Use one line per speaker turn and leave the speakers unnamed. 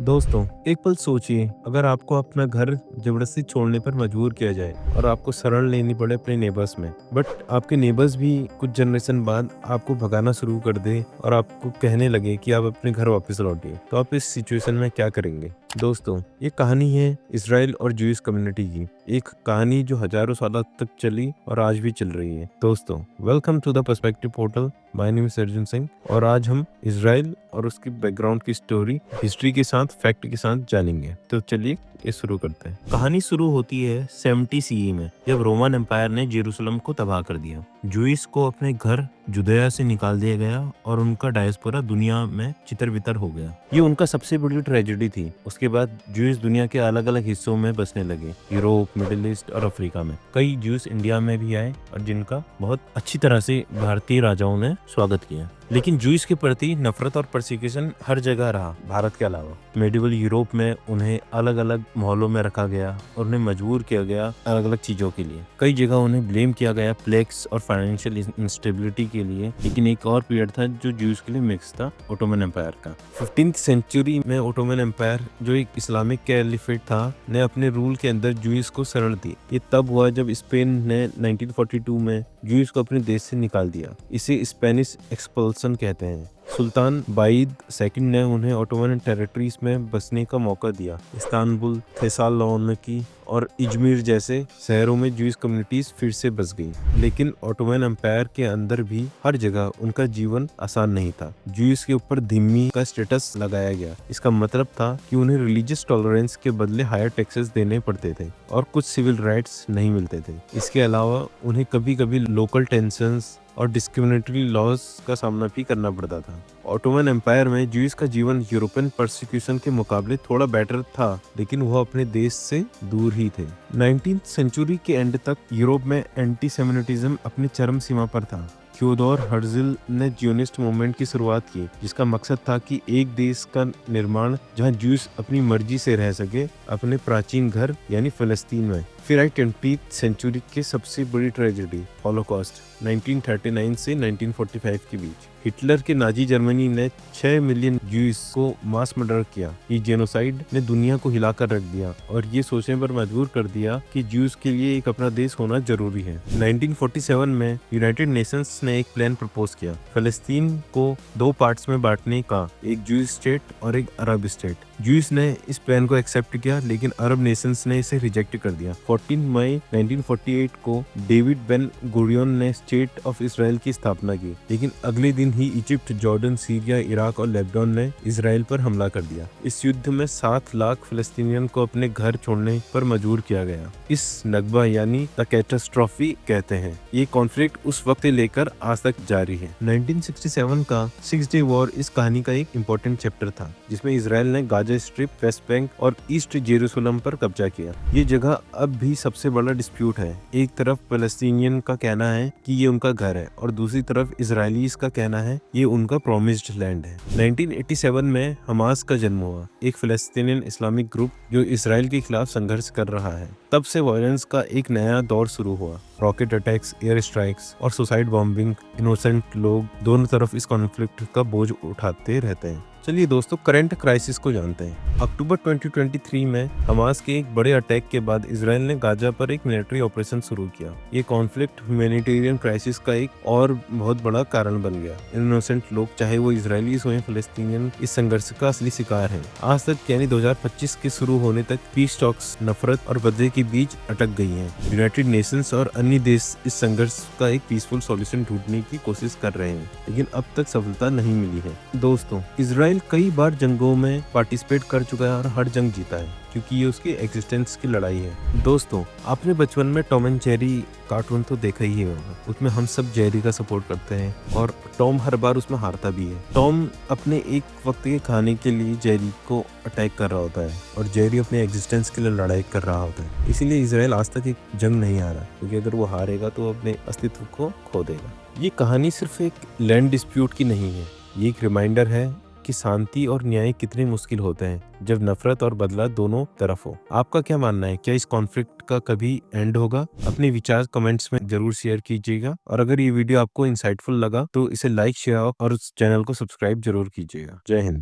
दोस्तों, एक पल सोचिए, अगर आपको अपना घर जबरदस्ती छोड़ने पर मजबूर किया जाए और आपको शरण लेनी पड़े अपने नेबर्स में, बट आपके नेबर्स भी कुछ जनरेशन बाद आपको भगाना शुरू कर दे और आपको कहने लगे कि आप अपने घर वापस लौटिए, तो आप इस सिचुएशन में क्या करेंगे? दोस्तों, ये कहानी है इसराइल और ज्यूइश कम्युनिटी की, एक कहानी जो हजारों साल तक चली और आज भी चल रही है। दोस्तों, welcome to the perspective portal. My name is Arjun Singh और आज हम इसराइल और उसकी बैकग्राउंड की स्टोरी हिस्ट्री के साथ फैक्ट के साथ जानेंगे। तो चलिए ये शुरू करते हैं। कहानी शुरू होती है 70 सीई में, जब रोमन एम्पायर ने जेरूसलम को तबाह कर दिया। ज्यूइश को अपने घर जुदेया से निकाल दिया गया और उनका डायस्पोरा दुनिया में चितर-बितर हो गया। ये उनका सबसे बड़ी ट्रेजेडी थी। उसके बाद ज्यूइश दुनिया के अलग अलग हिस्सों में बसने लगे, यूरोप, मिडिल ईस्ट और अफ्रीका में। कई ज्यूइश इंडिया में भी आए और जिनका बहुत अच्छी तरह से भारतीय राजाओं ने स्वागत किया। लेकिन ज्यूइश के प्रति नफरत और परसिक्यूशन हर जगह रहा, भारत के अलावा। मेडिवल यूरोप में उन्हें अलग अलग मोहल्लों में रखा गया और उन्हें मजबूर किया गया अलग अलग चीजों के लिए। कई जगह उन्हें ब्लेम किया गया प्लेग्स और फाइनेंशियल इंस्टेबिलिटी के लिए। लेकिन एक और पीरियड था जो ज्यूइश के लिए मिक्स था, ओटोमन एम्पायर का। 15th सेंचुरी में ओटोमन एम्पायर, जो एक इस्लामिक कैलिफेट था, ने अपने रूल के अंदर ज्यूइश को शरण दी। ये तब हुआ जब स्पेन ने 1942 में ज्यूइश को अपने देश से निकाल दिया। इसे स्पेनिश एक्सपल्सन कहते हैं। सुल्तान बाइद सेकंड ने उन्हें ओटोमन टेरिटरीज में बसने का मौका दिया। इस्तांबुल, थेसालोनिकी और इजमिर जैसे शहरों में ज्यूइश कम्युनिटीज फिर से बस गई। लेकिन ओटोमन एम्पायर के अंदर भी हर जगह उनका जीवन आसान नहीं था। ज्यूइश के ऊपर धिम्मी का स्टेटस लगाया गया। इसका मतलब था कि उन्हें रिलीजियस टॉलरेंस के बदले हायर टैक्सेस देने पड़ते थे और कुछ सिविल राइट्स नहीं मिलते थे। इसके अलावा उन्हें कभी कभी लोकल टेंशंस और डिस्क्रिमिनेटरी लॉज का सामना भी करना पड़ता था। ओटोमन एम्पायर में ज्यूइश का जीवन यूरोपियन परसिक्यूशन के मुकाबले थोड़ा बेटर था, लेकिन वह अपने देश से दूर ही थे। 19th सेंचुरी के एंड तक यूरोप में एंटीसेमिटिज्म अपनी चरम सीमा पर था। थियोडोर हर्जिल ने जियोनिस्ट मूवमेंट की शुरुआत की, जिसका मकसद था कि एक देश का निर्माण जहां ज्यूस अपनी मर्जी से रह सके, अपने प्राचीन घर यानी फिलिस्तीन में। फिर आई 20th सेंचुरी की सबसे बड़ी ट्रेजेडी, हॉलोकॉस्ट, 1939 से 1945 के बीच। हिटलर के नाजी जर्मनी ने 6 मिलियन ज्यूस को मास मर्डर किया। ये जेनोसाइड ने दुनिया को हिलाकर रख दिया और ये सोचने पर मजबूर कर दिया कि ज्यूस के लिए एक अपना देश होना जरूरी है। 1947 में यूनाइटेड नेशंस ने एक प्लान प्रपोज किया, फिलिस्तीन को 2 पार्ट्स में बांटने का, एक ज्यूस स्टेट और एक अरब स्टेट। ज्यूस ने इस प्लान को एक्सेप्ट किया, लेकिन अरब नेशंस ने इसे रिजेक्ट कर दिया। 14 मई 1948 को डेविड बेन गुरियन ने स्टेट ऑफ इसराइल की स्थापना की, लेकिन अगले दिन ही इजिप्ट, जॉर्डन, सीरिया, इराक और लेबनान ने इसराइल पर हमला कर दिया। इस युद्ध में 7 लाख फिलिस्तीनियन को अपने घर छोड़ने पर मजबूर किया गया। इस नकबा यानी द कैटास्ट्रॉफी कहते हैं। ये कॉन्फ्लिक्ट उस वक्त से लेकर आज तक जारी है। 1967 का 6 डे वॉर इस कहानी का एक इम्पोर्टेंट चैप्टर था, जिसमें इसराइल ने गाजा स्ट्रिप, वेस्ट बैंक और ईस्ट जेरूसलम पर कब्जा किया। ये जगह अब भी सबसे बड़ा डिस्प्यूट है। एक तरफ पैलेस्टीनियन का कहना है कि ये उनका घर है और दूसरी तरफ इजरायलीज का कहना है ये उनका प्रोमिस्ड लैंड है। 1987 में हमास का जन्म हुआ, एक फिलिस्तीनियन इस्लामिक ग्रुप जो इसराइल के खिलाफ संघर्ष कर रहा है। तब से वायलेंस का एक नया दौर शुरू हुआ। रॉकेट अटैक्स, एयर स्ट्राइक्स और सुसाइड बॉम्बिंग, इनोसेंट लोग दोनों तरफ इस कॉन्फ्लिक्ट का बोझ उठाते रहते हैं। चलिए दोस्तों, करंट क्राइसिस को जानते हैं। अक्टूबर 2023 में हमास के एक बड़े अटैक के बाद इसराइल ने गाजा पर एक मिलिट्री ऑपरेशन शुरू किया। ये कॉन्फ्लिक्ट ह्यूमैनिटेरियन क्राइसिस का एक और बहुत बड़ा कारण बन गया। इनोसेंट लोग, चाहे वो इजरायली हो या फिलिस्तीनियन, इस संघर्ष का असली शिकार हैं। आज तक यानी 2025 के शुरू होने तक पीस टॉक्स नफरत और बदले के बीच अटक गई हैं। यूनाइटेड नेशंस और अन्य देश इस संघर्ष का एक पीसफुल सॉल्यूशन ढूंढने की कोशिश कर रहे हैं, लेकिन अब तक सफलता नहीं मिली है। दोस्तों, इसराइल कई बार जंगों में पार्टिसिपेट कर चुका है और हर जंग जीता है, क्योंकि ये उसकी एग्जिस्टेंस की लड़ाई है। दोस्तों, आपने बचपन में टॉम एंड जेरी कार्टून तो देखा ही होगा। उसमें हम सब जेरी का सपोर्ट करते हैं और टॉम हर बार उसमें हारता भी है। टॉम अपने एक वक्त के खाने के लिए जेरी को अटैक कर रहा होता है और जेरी अपने एग्जिस्टेंस के लिए लड़ाई कर रहा होता है। इसीलिए इसराइल आज तक एक जंग नहीं हारा, क्योंकि अगर वो हारेगा तो अपने अस्तित्व को खो देगा। ये कहानी सिर्फ एक लैंड डिस्प्यूट की नहीं है, ये एक रिमाइंडर है कि शांति और न्याय कितने मुश्किल होते हैं जब नफरत और बदला दोनों तरफ हो। आपका क्या मानना है? क्या इस कॉन्फ्लिक्ट का कभी एंड होगा? अपने विचार कमेंट्स में जरूर शेयर कीजिएगा और अगर ये वीडियो आपको इंसाइटफुल लगा तो इसे लाइक, शेयर और उस चैनल को सब्सक्राइब जरूर कीजिएगा। जय हिंद।